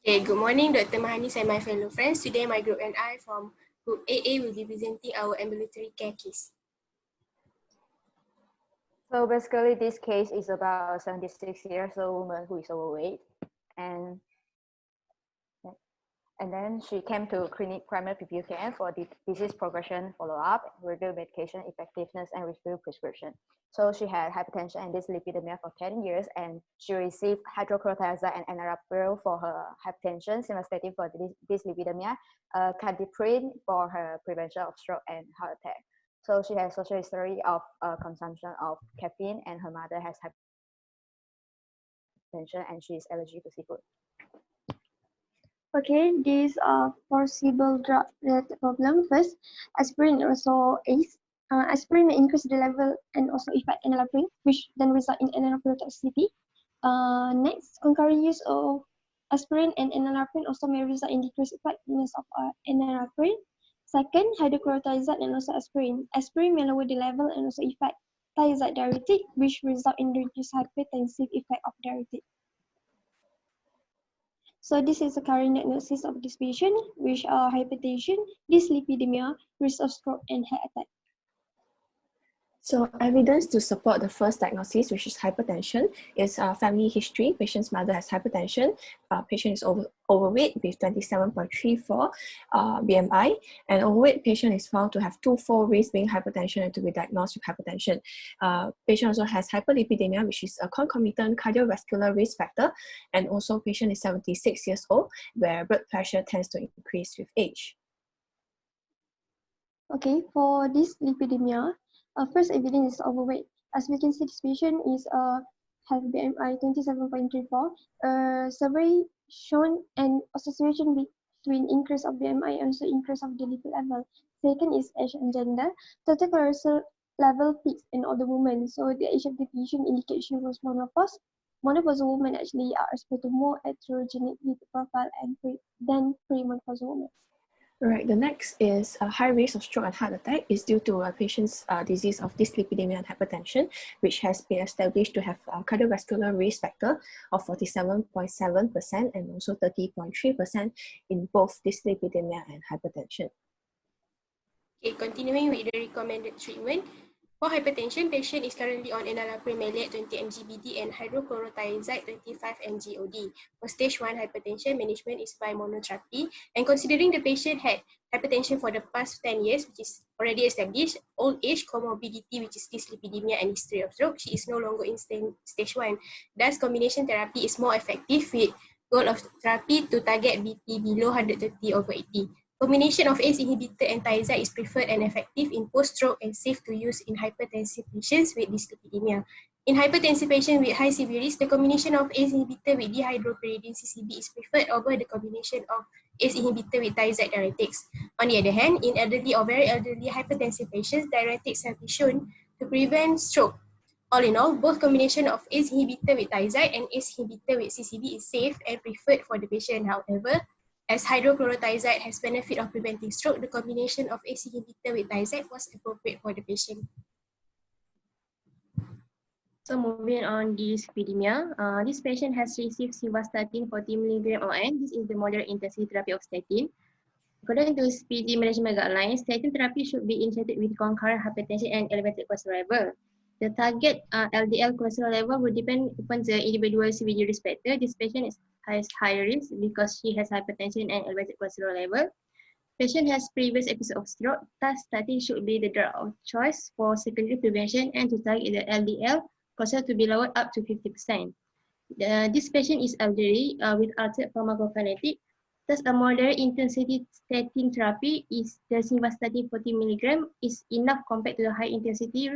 Okay, good morning, Dr. Mahanis and my fellow friends. Today, my group and I from Group AA will be presenting our ambulatory care case. So basically, this case is about a 76 years old woman who is overweight, and then she came to clinic primary PPU care for the disease progression follow-up, review medication effectiveness, and review prescription. So she had hypertension and dyslipidaemia for 10 years, and she received hydrochlorothiazide and enalapril for her hypertension, simvastatin for dyslipidemia, cadiprin for her prevention of stroke and heart attack. So she has social history of consumption of caffeine, and her mother has hypertension, and she is allergic to seafood. Okay, these are possible drug-related problems. First, aspirin also ACE. Aspirin may increase the level and also effect enalapril, which then result in enalapril toxicity. Next, concurrent use of aspirin and enalapril also may result in decreased effectiveness of enalapril. Second, hydrochlorothiazide and also aspirin. Aspirin may lower the level and also effect thiazide diuretic, which result in reduced hypertensive effect of diuretic. So this is the current diagnosis of this patient, which are hypertension, dyslipidemia, risk of stroke, and heart attack. So evidence to support the first diagnosis, which is hypertension, is family history. Patient's mother has hypertension. Patient is overweight with 27.34 BMI. And overweight patient is found to have twofold risk being hypertension and to be diagnosed with hypertension. Patient also has hyperlipidemia, which is a concomitant cardiovascular risk factor. And also patient is 76 years old, where blood pressure tends to increase with age. Okay, for this lipidemia, first evidence is overweight. As we can see, this patient is have BMI 27.34. Survey shown an association between increase of BMI and also increase of the lipid level. Second is age and gender. Total cholesterol level peaks in older women. So the age of the patient indicates she was menopause. Menopausal women actually are exposed to more heterogenic lipid profile than premenopausal women. Right, the next is a high risk of stroke and heart attack is due to a patient's disease of dyslipidemia and hypertension, which has been established to have a cardiovascular risk factor of 47.7% and also 30.3% in both dyslipidemia and hypertension. Okay, continuing with the recommended treatment. For hypertension, patient is currently on enalapril maleate 20 mg BD and hydrochlorothiazide 25 mg OD. For stage 1 hypertension, management is by monotherapy. And considering the patient had hypertension for the past 10 years, which is already established, old age, comorbidity, which is dyslipidemia and history of stroke, she is no longer in stage 1. Thus, combination therapy is more effective with goal of therapy to target BP below 130/80. Combination of ACE inhibitor and thiazide is preferred and effective in post-stroke and safe to use in hypertensive patients with dyslipidemia. In hypertensive patients with high severe risk, the combination of ACE inhibitor with dihydropyridine CCB is preferred over the combination of ACE inhibitor with thiazide diuretics. On the other hand, in elderly or very elderly hypertensive patients, diuretics have been shown to prevent stroke. All in all, both combination of ACE inhibitor with thiazide and ACE inhibitor with CCB is safe and preferred for the patient. However, as hydrochlorothiazide has benefit of preventing stroke, the combination of ACE inhibitor with thiazide was appropriate for the patient. So moving on dyslipidemia, this patient has received simvastatin 40 mg ON. This is the moderate intensity therapy of statin. According to SPG management guidelines, statin therapy should be initiated with concurrent hypertension and elevated cholesterol level. The target LDL cholesterol level will depend upon the individual CVD risk factor. This patient has high risk because she has hypertension and elevated cholesterol level. Patient has previous episode of stroke, thus statin should be the drug of choice for secondary prevention and to target the LDL cholesterol to be lowered up to 50%. This patient is elderly with altered pharmacokinetic. Thus, a moderate intensity statin therapy is the simvastatin 40 mg is enough compared to the high intensity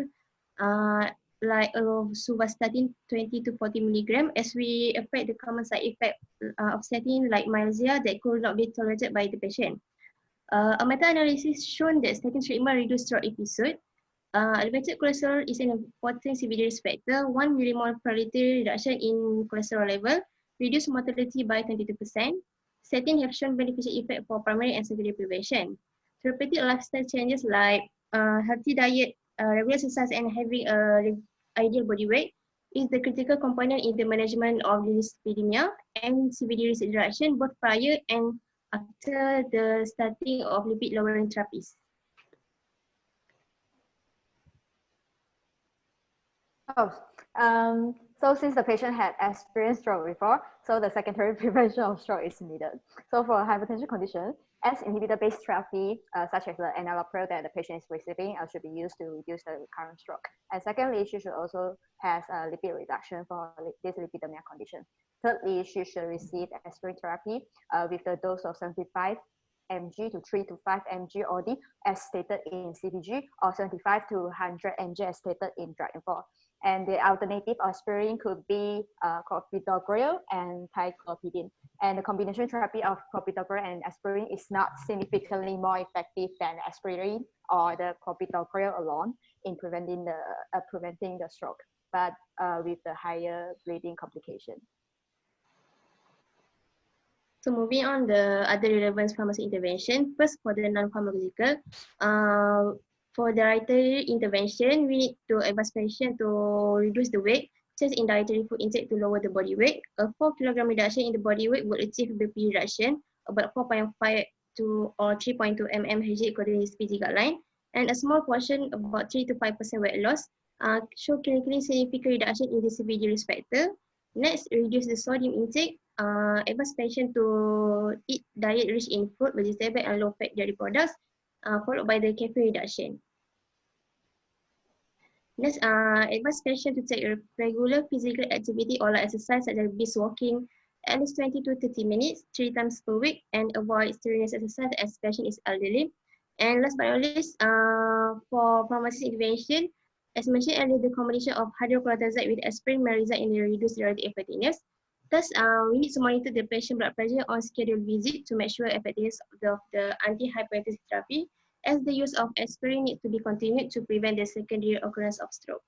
like suvastatin 20 to 40 mg, as we affect the common side effect of statin like myalgia that could not be tolerated by the patient. A meta-analysis shown that statin treatment reduced stroke episode. Elevated cholesterol is an important CVD risk factor. 1 millimole per liter reduction in cholesterol level reduced mortality by 22%. Statin have shown beneficial effect for primary and secondary prevention. Therapeutic lifestyle changes like healthy diet, regular exercise, and having a ideal body weight is the critical component in the management of dyslipidemia and CVD risk reduction both prior and after the starting of lipid lowering therapies. Oh, so since the patient had experienced stroke before, so the secondary prevention of stroke is needed. So for hypertension condition, as inhibitor-based therapy, such as the enalapril that the patient is receiving, should be used to reduce the recurrent stroke. And secondly, she should also have lipid reduction for dyslipidemia condition. Thirdly, she should receive aspirin therapy with the dose of 75 mg to 3 to 5 mg OD as stated in CPG, or 75 to 100 mg as stated in drug info. And the alternative aspirin could be clopidogrel and thiaclopidine. And the combination therapy of clopidogrel and aspirin is not significantly more effective than aspirin or the clopidogrel alone in preventing the stroke, but with the higher bleeding complication. So moving on the other relevant pharmacy intervention. First, for the non-pharmacological, for dietary intervention, we need to advise patient to reduce the weight, such in dietary food intake to lower the body weight. A 4 kg reduction in the body weight would achieve BP reduction about 4.5 to or 3.2 mmHg according to SPG guideline. And a small portion, about 3 to 5% weight loss, show clinically significant reduction in the CVD risk factor. Next, reduce the sodium intake. Advise patient to eat diet rich in fruit, vegetable, and low-fat dairy products, followed by the caffeine reduction. Next, advise patient to take regular physical activity or exercise such as brisk walking at least 20 to 30 minutes, 3 times per week, and avoid strenuous exercise, as patient is elderly. And last but not least, for pharmacy intervention, as mentioned earlier, the combination of hydrochlorothiazide with aspirin may result in the reduced relative effectiveness. Thus, we need to monitor the patient blood pressure on scheduled visit to make sure effectiveness of the anti-hypertensive therapy, as the use of aspirin needs to be continued to prevent the secondary occurrence of stroke.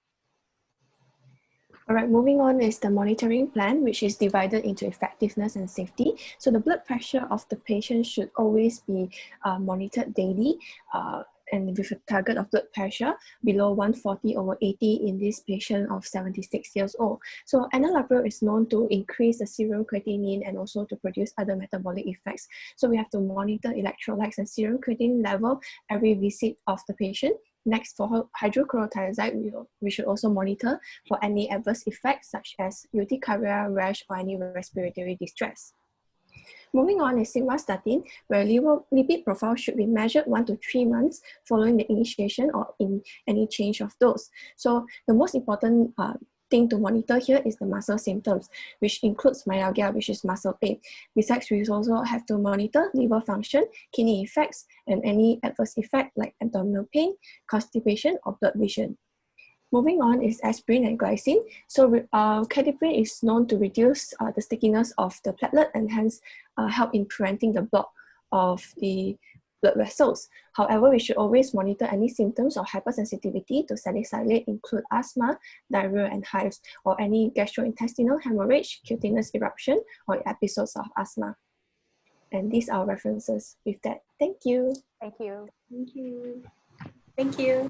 All right, moving on is the monitoring plan, which is divided into effectiveness and safety. So the blood pressure of the patient should always be monitored daily, and with a target of blood pressure below 140/80 in this patient of 76 years old. So enalapril is known to increase the serum creatinine and also to produce other metabolic effects. So we have to monitor electrolytes and serum creatinine level every visit of the patient. Next, for hydrochlorothiazide, we should also monitor for any adverse effects such as urticaria, rash, or any respiratory distress. Moving on is simvastatin, where lipid profile should be measured 1 to 3 months following the initiation or in any change of dose. So the most important thing to monitor here is the muscle symptoms, which includes myalgia, which is muscle pain. Besides, we also have to monitor liver function, kidney effects, and any adverse effect like abdominal pain, constipation, or blood vision. Moving on is aspirin and glycine. So cadiprin is known to reduce the stickiness of the platelet and hence help in preventing the block of the blood vessels. However, we should always monitor any symptoms of hypersensitivity to salicylate, include asthma, diarrhea and hives, or any gastrointestinal hemorrhage, cutaneous eruption, or episodes of asthma. And these are references with that. Thank you. Thank you. Thank you. Thank you.